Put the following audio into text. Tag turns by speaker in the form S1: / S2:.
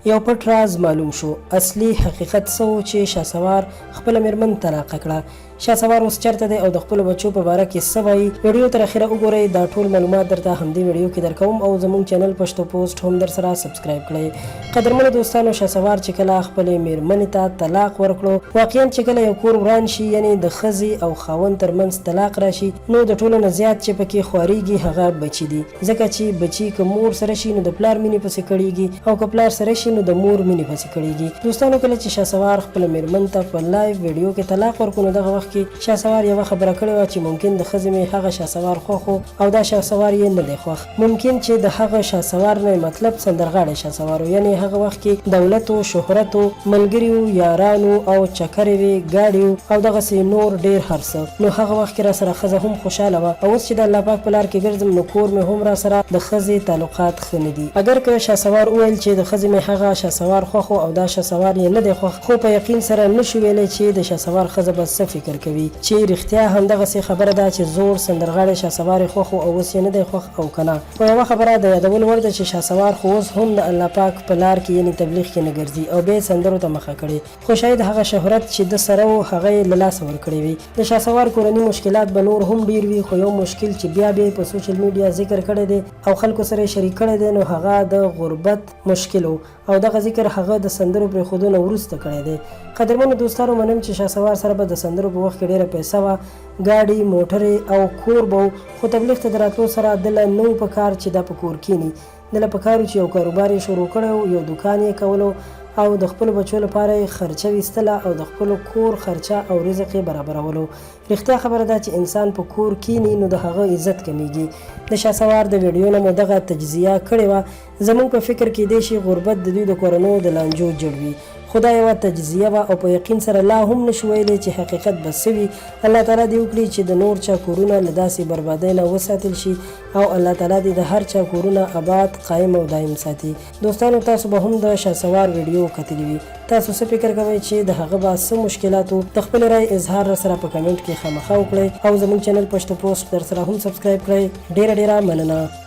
S1: یو پټ راز معلوم شو. اصلي حقیقت څه و چې شهسوار خپله میرمن طلاقه کړه. شهسوار اوس چېرته دی او د خپلو بچو په باره کې څه وایي؟ ویډیو تر اخره وګورئ. دا ټول معلومات درته همدې ویډیو کې درکوم او زموږ چینل پښتو پوسټ هم درسره سبسکرایب کړئ. قدرمنو دوستانو، شهسوار چې کله خپلې میرمنې ته طلاق ورکړو، واقعا چې کله یو کور وران شي، یعنې د ښځې او خاوند ترمنځ طلاق راشي، نو د ټولو نه زیات چې پکې خوارېږي هغه بچي دي. ځکه چې بچي که مور سره شي نو د پلار مینې پسې کړېږي، او که پلار سره شي نو د مور مینې پسې کړېږي. دوستانو، کله چې شهسوار خپله میرمن ته په لایو ویډیو کې طلاق ورکړو، نو دغه وخت کې شهسوار یوه خبره کړې وه چې ممکن د ښځې مې هغه شهسوار خوښ و او دا شهسوار یې نه دی خوښ. ممکن چې د هغه شهسوار نه مطلب سندرغاړی شهسوار و، یعنې هغه وخت کې دولت و، شهرت و، ملګري و، یارانو او چکرې وې، ګاډي و او دغسې نور ډېر هر څه. نو هغه وخت کې را سره ښځه هم خوشحاله وه. او اوس چې د الله پاک په لار کې ګرځم نو کور مې هم را سره د ښځې تعلقات ښه نه دي. اگر که شهسوار وویل چې د ښځې مې هغه شهسوار خوښ و او دا شهسوار یې نه دی خوښ، خو په یقین سره نه شو ویلی چې د شهسوار ښځه به څه فکر کوي، چې رښتیا همدغسې خبره ده چې زوړ سندرغاړی شهسوار یې خوښ و او اوس یې نه دی خوښ او که نه. خو یوه خبره د یادولو وړ ده چې شهسوار خو اوس هم د الله پاک په لار کې یعنې تبلیغ کې نه ګرځي او بیا یې سندرو ته مخه کړې. خو شاید هغه شهرت چې د سره و هغه یې له لاسه ورکړی وي. د شهسوار کورني مشکلات به نور هم ډېر وي، خو یو مشکل چې بیا په سوشل میډیا ذکر کړی دی او خلکو سره یې شریک کړی دی، نو هغه د غربت مشکل و او دغه ذکر هغه د سندرو پرېښودو نه وروسته کړی دی. قدرمنو دوستانو، منم چې شهسوار سره به د سندرو په وخت کې ډېره پیسه وه، ګاډي، موټرې او کور به و، خو تبلیغ ته د راتلو سره دله نه و په کار چې دا په کور کښېني. دله په کار و چې یو کاروبار یې شروع کړی و، یو دوکان یې کولو او د خپلو بچو لپاره یې خرچه ویستله او د خپلو کور خرچه او رزق یې برابرولو. رښتیا خبره ده چې انسان په کور کښېني نو د هغه عزت کمیږي. د شهسوار د ویډیو نه مې دغه تجزیه کړې وه. زموږ په فکر کیدی شي غربت د دوی د کورنیو د لانجو جوړ وي، خو دا یوه تجزیه وه او په یقین سره لا هم نشو ویلی چې حقیقت به څه وي. الله تعالی دې وکړي چې د نور چا کورونه له داسې بربادۍ نه وساتل شي او الله تعالی دې د هر چا کورونه آباد، قایم او دایم ساتي. دوستانو، تاسو به هم د شهسوار ویډیو کتلي وي. تاسو څه فکر کوئ چې د هغه به څه مشکلات و؟ د خپل رای اظهار را سره په کمنټ کې خامخا وکړئ او زموږ چینل پښتو پوسټ در سره هم سبسکرایب کړئ. ډېره مننه.